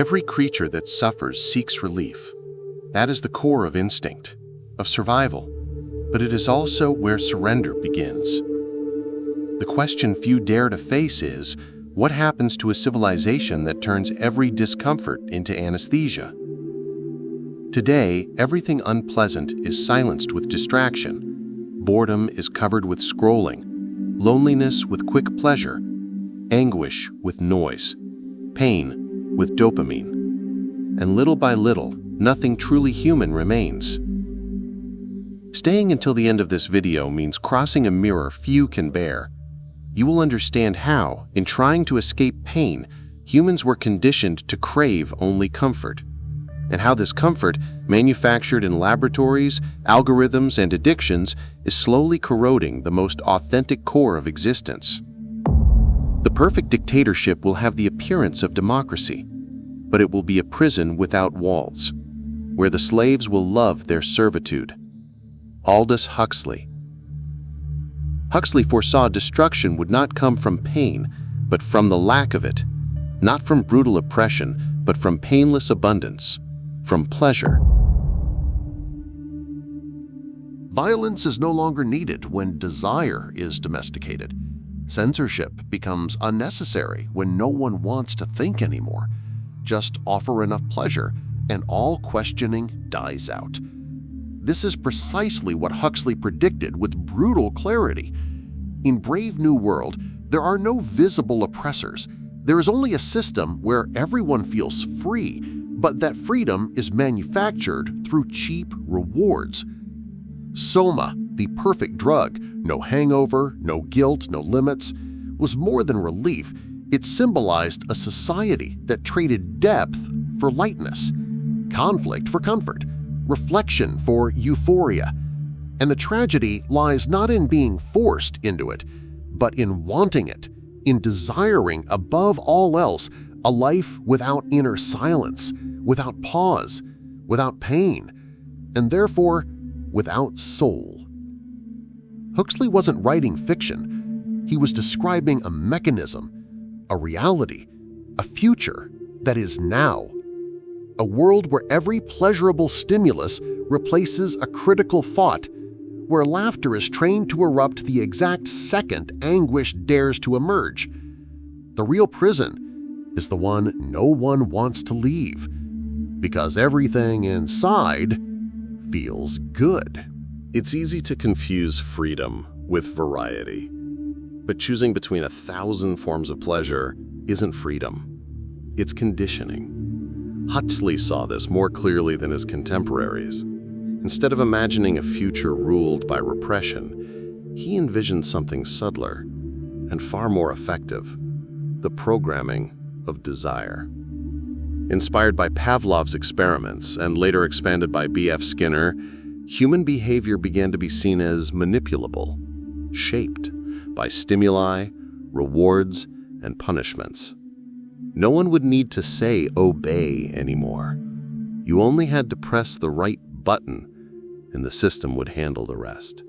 Every creature that suffers seeks relief. That is the core of instinct, of survival, but it is also where surrender begins. The question few dare to face is, what happens to a civilization that turns every discomfort into anesthesia? Today, everything unpleasant is silenced with distraction. Boredom is covered with scrolling, loneliness with quick pleasure, anguish with noise, pain with dopamine. And little by little, nothing truly human remains. Staying until the end of this video means crossing a mirror few can bear. You will understand how, in trying to escape pain, humans were conditioned to crave only comfort, and how this comfort, manufactured in laboratories, algorithms, and addictions, is slowly corroding the most authentic core of existence. The perfect dictatorship will have the appearance of democracy, but it will be a prison without walls, where the slaves will love their servitude. Aldous Huxley. Huxley foresaw destruction would not come from pain, but from the lack of it, not from brutal oppression, but from painless abundance, from pleasure. Violence is no longer needed when desire is domesticated. Censorship becomes unnecessary when no one wants to think anymore. Just offer enough pleasure, and all questioning dies out. This is precisely what Huxley predicted with brutal clarity. In Brave New World, there are no visible oppressors. There is only a system where everyone feels free, but that freedom is manufactured through cheap rewards. Soma, the perfect drug, no hangover, no guilt, no limits, was more than relief. It symbolized a society that traded depth for lightness, conflict for comfort, reflection for euphoria. And the tragedy lies not in being forced into it, but in wanting it, in desiring above all else a life without inner silence, without pause, without pain, and therefore without soul. Huxley wasn't writing fiction. He was describing a mechanism, a reality, a future that is now. A world where every pleasurable stimulus replaces a critical thought, where laughter is trained to erupt the exact second anguish dares to emerge. The real prison is the one no one wants to leave, because everything inside feels good. It's easy to confuse freedom with variety, but choosing between 1,000 forms of pleasure isn't freedom. It's conditioning. Huxley saw this more clearly than his contemporaries. Instead of imagining a future ruled by repression, he envisioned something subtler and far more effective: the programming of desire. Inspired by Pavlov's experiments and later expanded by B.F. Skinner, human behavior began to be seen as manipulable, shaped by stimuli, rewards, and punishments. No one would need to say obey anymore. You only had to press the right button, and the system would handle the rest.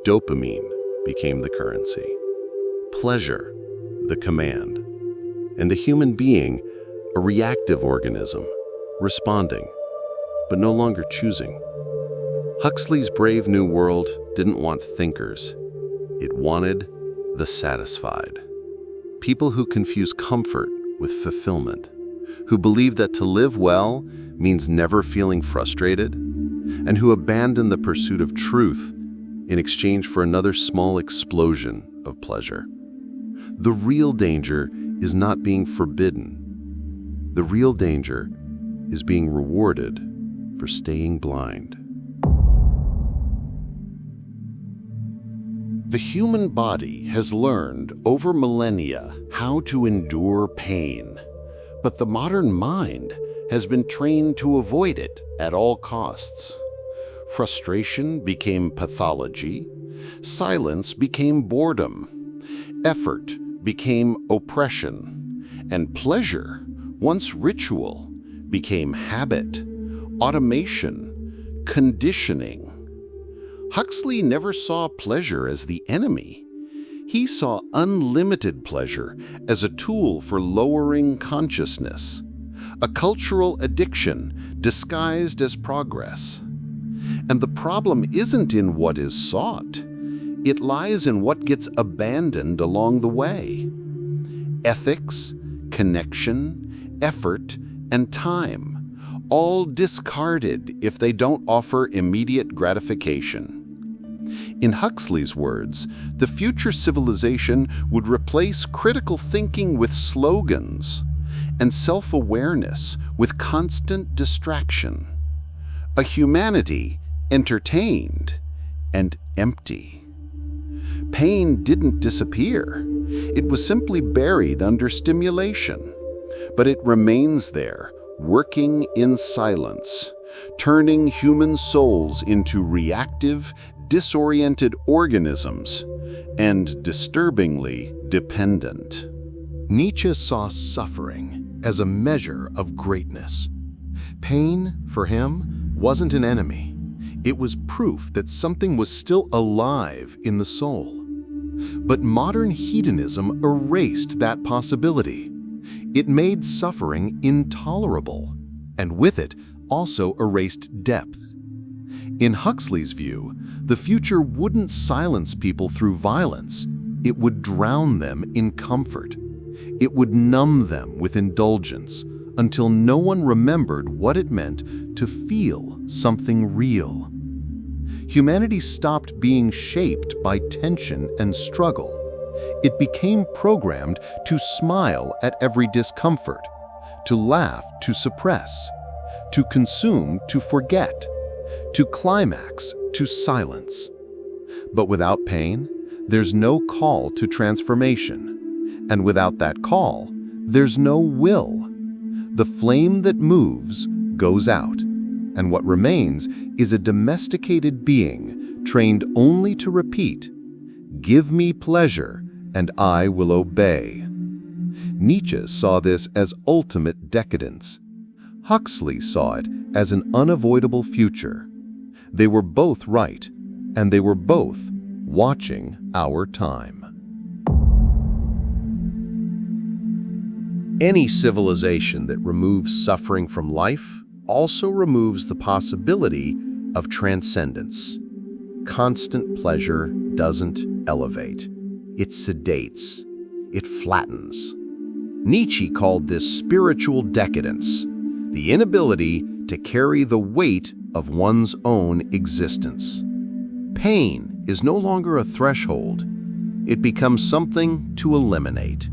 Dopamine became the currency, pleasure the command, and the human being a reactive organism, responding, but no longer choosing. Huxley's Brave New World didn't want thinkers. It wanted the satisfied. People who confuse comfort with fulfillment, who believe that to live well means never feeling frustrated, and who abandon the pursuit of truth in exchange for another small explosion of pleasure. The real danger is not being forbidden. The real danger is being rewarded for staying blind. The human body has learned over millennia how to endure pain, but the modern mind has been trained to avoid it at all costs. Frustration became pathology, silence became boredom, effort became oppression, and pleasure, once ritual, became habit, automation, conditioning. Huxley never saw pleasure as the enemy. He saw unlimited pleasure as a tool for lowering consciousness, a cultural addiction disguised as progress. And the problem isn't in what is sought. It lies in what gets abandoned along the way. Ethics, connection, effort, and time, all discarded if they don't offer immediate gratification. In Huxley's words, the future civilization would replace critical thinking with slogans and self-awareness with constant distraction. A humanity entertained and empty. Pain didn't disappear. It was simply buried under stimulation. But it remains there, working in silence, turning human souls into reactive, disoriented organisms, and disturbingly dependent. Nietzsche saw suffering as a measure of greatness. Pain, for him, wasn't an enemy. It was proof that something was still alive in the soul. But modern hedonism erased that possibility. It made suffering intolerable, and with it also erased depth. In Huxley's view, the future wouldn't silence people through violence. It would drown them in comfort. It would numb them with indulgence until no one remembered what it meant to feel something real. Humanity stopped being shaped by tension and struggle. It became programmed to smile at every discomfort, to laugh to suppress, to consume to forget, to climax to silence. But without pain, there's no call to transformation. And without that call, there's no will. The flame that moves goes out, and what remains is a domesticated being trained only to repeat, "Give me pleasure, and I will obey." Nietzsche saw this as ultimate decadence. Huxley saw it as an unavoidable future. They were both right, and they were both watching our time. Any civilization that removes suffering from life also removes the possibility of transcendence. Constant pleasure doesn't elevate. It sedates. It flattens. Nietzsche called this spiritual decadence, the inability to carry the weight of one's own existence. Pain is no longer a threshold. It becomes something to eliminate,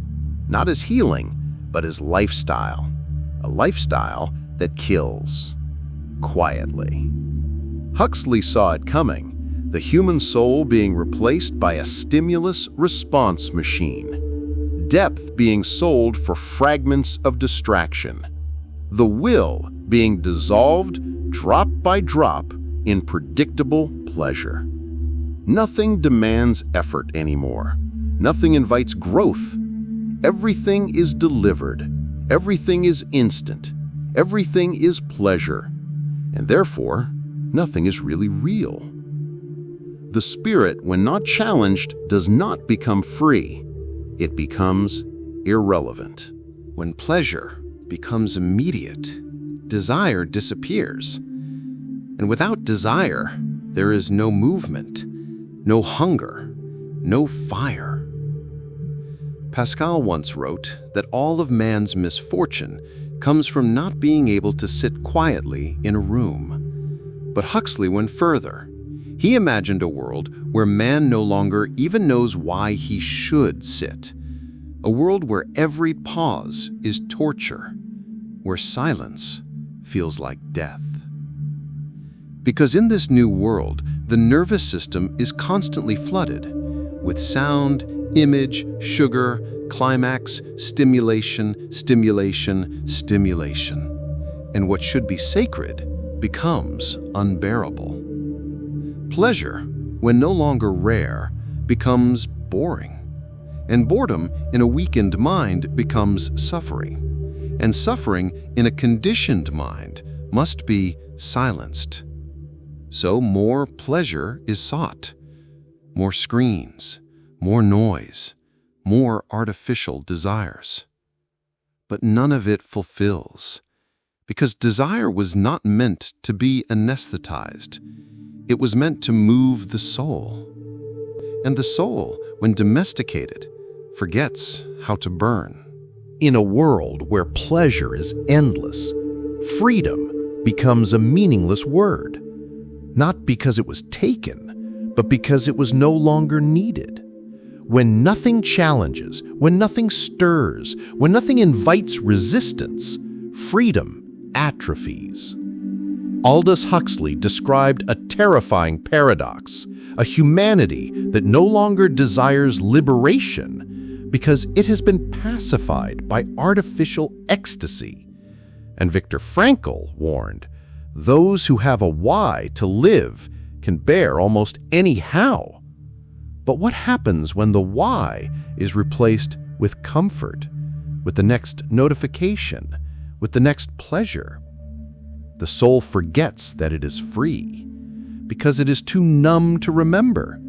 not as healing, but as lifestyle. A lifestyle that kills, quietly. Huxley saw it coming, the human soul being replaced by a stimulus response machine, depth being sold for fragments of distraction, the will being dissolved drop by drop in predictable pleasure. Nothing demands effort anymore. Nothing invites growth. Everything is delivered. Everything is instant. Everything is pleasure. And therefore, nothing is really real. The spirit, when not challenged, does not become free. It becomes irrelevant. When pleasure becomes immediate, desire disappears. And without desire, there is no movement, no hunger, no fire. Pascal once wrote that all of man's misfortune comes from not being able to sit quietly in a room. But Huxley went further. He imagined a world where man no longer even knows why he should sit. A world where every pause is torture, where silence feels like death. Because in this new world, the nervous system is constantly flooded with sound, image, sugar, climax, stimulation, stimulation, stimulation. And what should be sacred becomes unbearable. Pleasure, when no longer rare, becomes boring. And boredom in a weakened mind becomes suffering. And suffering in a conditioned mind must be silenced. So more pleasure is sought. More screens, more noise, more artificial desires. But none of it fulfills. Because desire was not meant to be anesthetized. It was meant to move the soul. And the soul, when domesticated, forgets how to burn. In a world where pleasure is endless, freedom becomes a meaningless word. Not because it was taken, but because it was no longer needed. When nothing challenges, when nothing stirs, when nothing invites resistance, freedom atrophies. Aldous Huxley described a terrifying paradox, a humanity that no longer desires liberation because it has been pacified by artificial ecstasy. And Viktor Frankl warned, those who have a why to live can bear almost any how. But what happens when the why is replaced with comfort, with the next notification, with the next pleasure? The soul forgets that it is free because it is too numb to remember,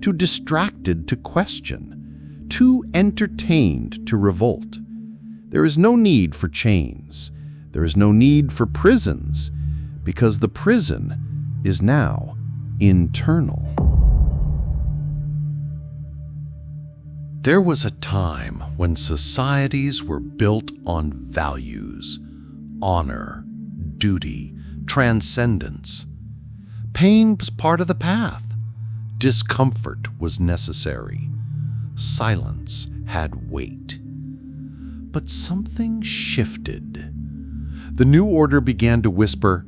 too distracted to question, too entertained to revolt. There is no need for chains. There is no need for prisons because the prison is now internal. There was a time when societies were built on values, honor, duty, transcendence. Pain was part of the path. Discomfort was necessary. Silence had weight. But something shifted. The new order began to whisper,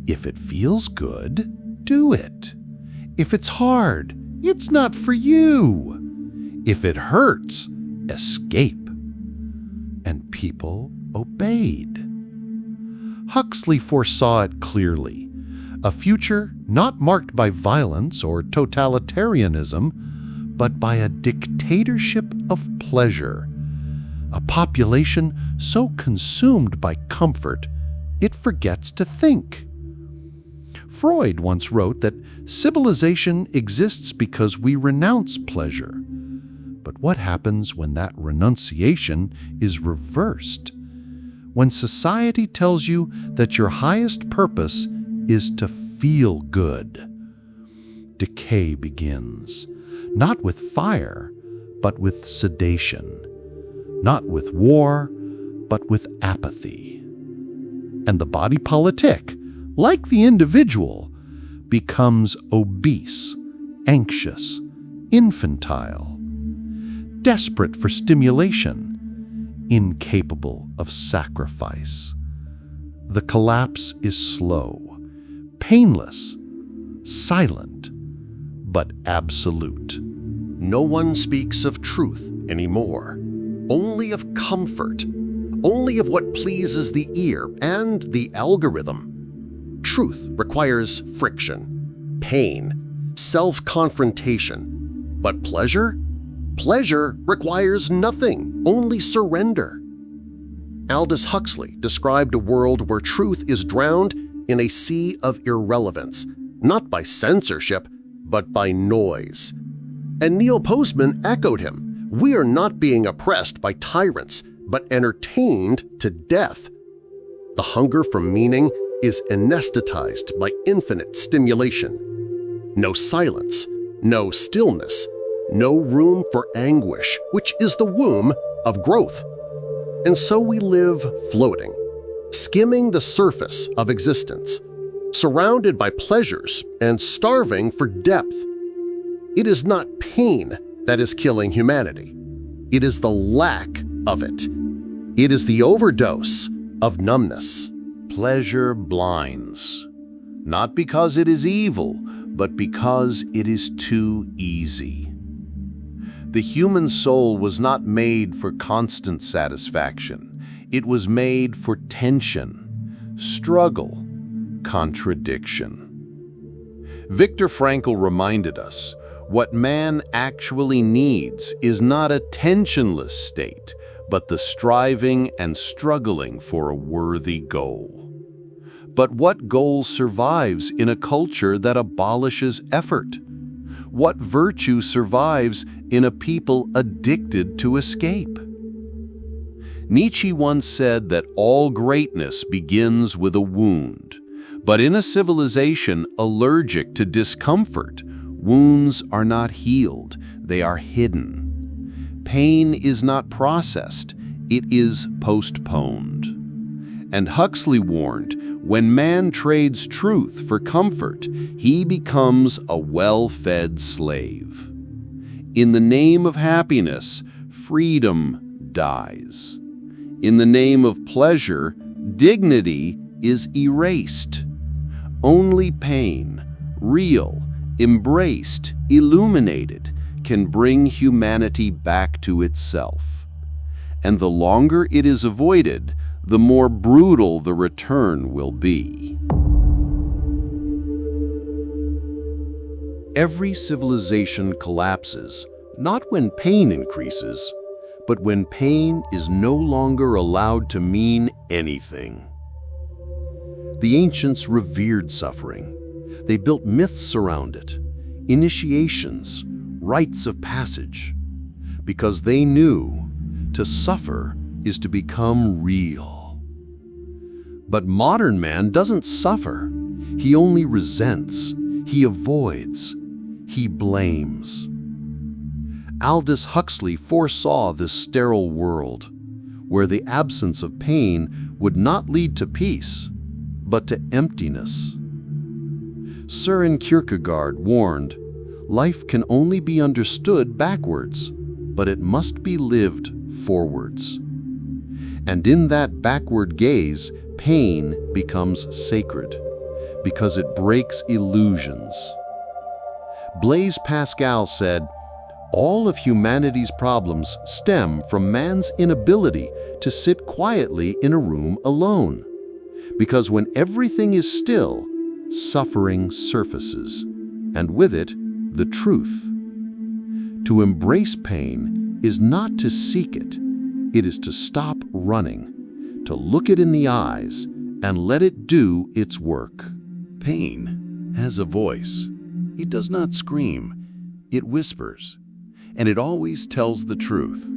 if it feels good, do it. If it's hard, it's not for you. If it hurts, escape. And people obeyed. Huxley foresaw it clearly, a future not marked by violence or totalitarianism, but by a dictatorship of pleasure, a population so consumed by comfort it forgets to think. Freud once wrote that civilization exists because we renounce pleasure. But what happens when that renunciation is reversed? When society tells you that your highest purpose is to feel good? Decay begins, not with fire, but with sedation, not with war, but with apathy. And the body politic, like the individual, becomes obese, anxious, infantile, desperate for stimulation, incapable of sacrifice. The collapse is slow, painless, silent, but absolute. No one speaks of truth anymore, only of comfort, only of what pleases the ear and the algorithm. Truth requires friction, pain, self-confrontation, but pleasure? Pleasure requires nothing, only surrender. Aldous Huxley described a world where truth is drowned in a sea of irrelevance, not by censorship, but by noise. And Neil Postman echoed him, we are not being oppressed by tyrants, but entertained to death. The hunger for meaning is anesthetized by infinite stimulation. No silence, no stillness, no room for anguish, which is the womb of growth. And so we live floating, skimming the surface of existence, surrounded by pleasures and starving for depth. It is not pain that is killing humanity. It is the lack of it. It is the overdose of numbness. Pleasure blinds, not because it is evil, but because it is too easy. The human soul was not made for constant satisfaction. It was made for tension, struggle, contradiction. Viktor Frankl reminded us, what man actually needs is not a tensionless state, but the striving and struggling for a worthy goal. But what goal survives in a culture that abolishes effort? What virtue survives in a people addicted to escape? Nietzsche once said that all greatness begins with a wound. But in a civilization allergic to discomfort, wounds are not healed, they are hidden. Pain is not processed, it is postponed. And Huxley warned, when man trades truth for comfort, he becomes a well-fed slave. In the name of happiness, freedom dies. In the name of pleasure, dignity is erased. Only pain, real, embraced, illuminated, can bring humanity back to itself. And the longer it is avoided, the more brutal the return will be. Every civilization collapses, not when pain increases, but when pain is no longer allowed to mean anything. The ancients revered suffering. They built myths around it, initiations, rites of passage, because they knew to suffer is to become real. But modern man doesn't suffer. He only resents, he avoids, he blames. Aldous Huxley foresaw this sterile world, where the absence of pain would not lead to peace, but to emptiness. Søren Kierkegaard warned, life can only be understood backwards, but it must be lived forwards. And in that backward gaze, pain becomes sacred, because it breaks illusions. Blaise Pascal said, all of humanity's problems stem from man's inability to sit quietly in a room alone. Because when everything is still, suffering surfaces, and with it, the truth. To embrace pain is not to seek it. It is to stop running, to look it in the eyes, and let it do its work. Pain has a voice. It does not scream, it whispers, and it always tells the truth.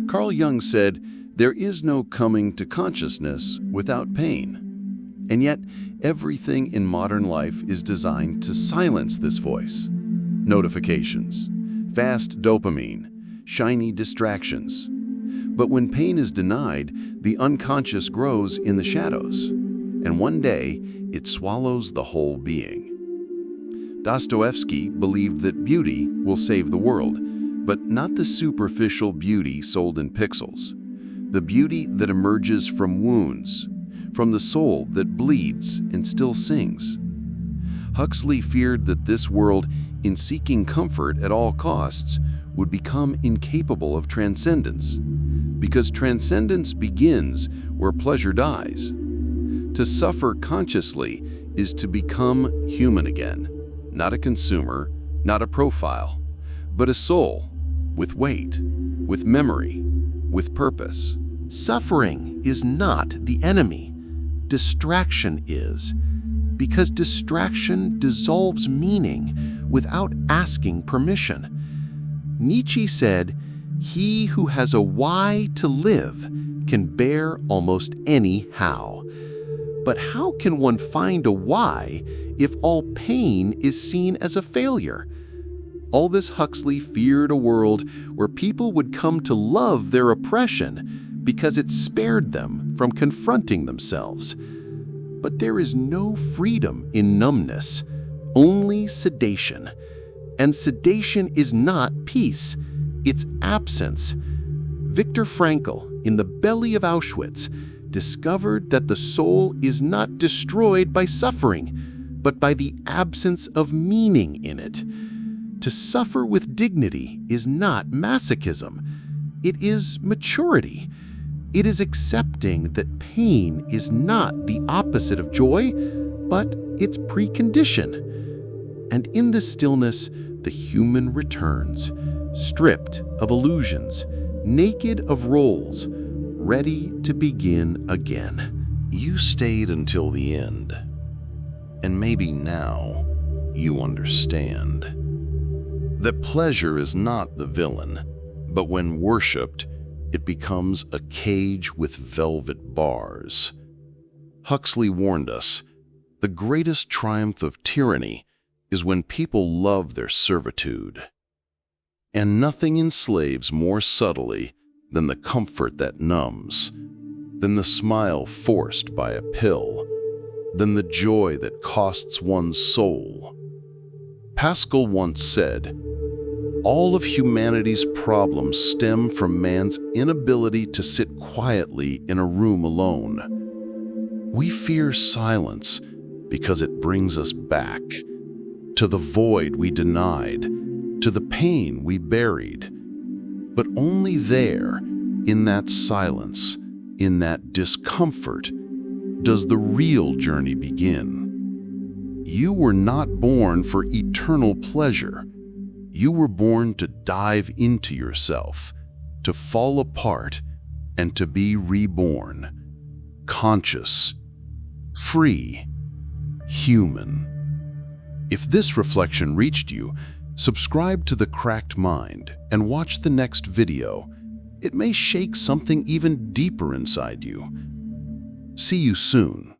Carl Jung said, there is no coming to consciousness without pain. And yet, everything in modern life is designed to silence this voice. Notifications, fast dopamine, shiny distractions. But when pain is denied, the unconscious grows in the shadows, and one day it swallows the whole being. Dostoevsky believed that beauty will save the world, but not the superficial beauty sold in pixels. The beauty that emerges from wounds, from the soul that bleeds and still sings. Huxley feared that this world, in seeking comfort at all costs, would become incapable of transcendence, because transcendence begins where pleasure dies. To suffer consciously is to become human again, not a consumer, not a profile, but a soul with weight, with memory, with purpose. Suffering is not the enemy. Distraction is, because distraction dissolves meaning without asking permission. Nietzsche said, he who has a why to live can bear almost any how. But how can one find a why if all pain is seen as a failure? Aldous Huxley feared a world where people would come to love their oppression because it spared them from confronting themselves. But there is no freedom in numbness, only sedation. And sedation is not peace, it's absence. Viktor Frankl, in the belly of Auschwitz, discovered that the soul is not destroyed by suffering, but by the absence of meaning in it. To suffer with dignity is not masochism. It is maturity. It is accepting that pain is not the opposite of joy, but its precondition. And in the stillness, the human returns, stripped of illusions, naked of roles, ready to begin again. You stayed until the end, and maybe now you understand that pleasure is not the villain, but when worshipped, it becomes a cage with velvet bars. Huxley warned us, the greatest triumph of tyranny is when people love their servitude. And nothing enslaves more subtly than the comfort that numbs, than the smile forced by a pill, than the joy that costs one's soul. Pascal once said, "All of humanity's problems stem from man's inability to sit quietly in a room alone. We fear silence because it brings us back to the void we denied, to the pain we buried. But only there, in that silence, in that discomfort, does the real journey begin. You were not born for eternal pleasure. You were born to dive into yourself, to fall apart, and to be reborn, conscious, free, human." If this reflection reached you, subscribe to The Cracked Mind and watch the next video. It may shake something even deeper inside you. See you soon.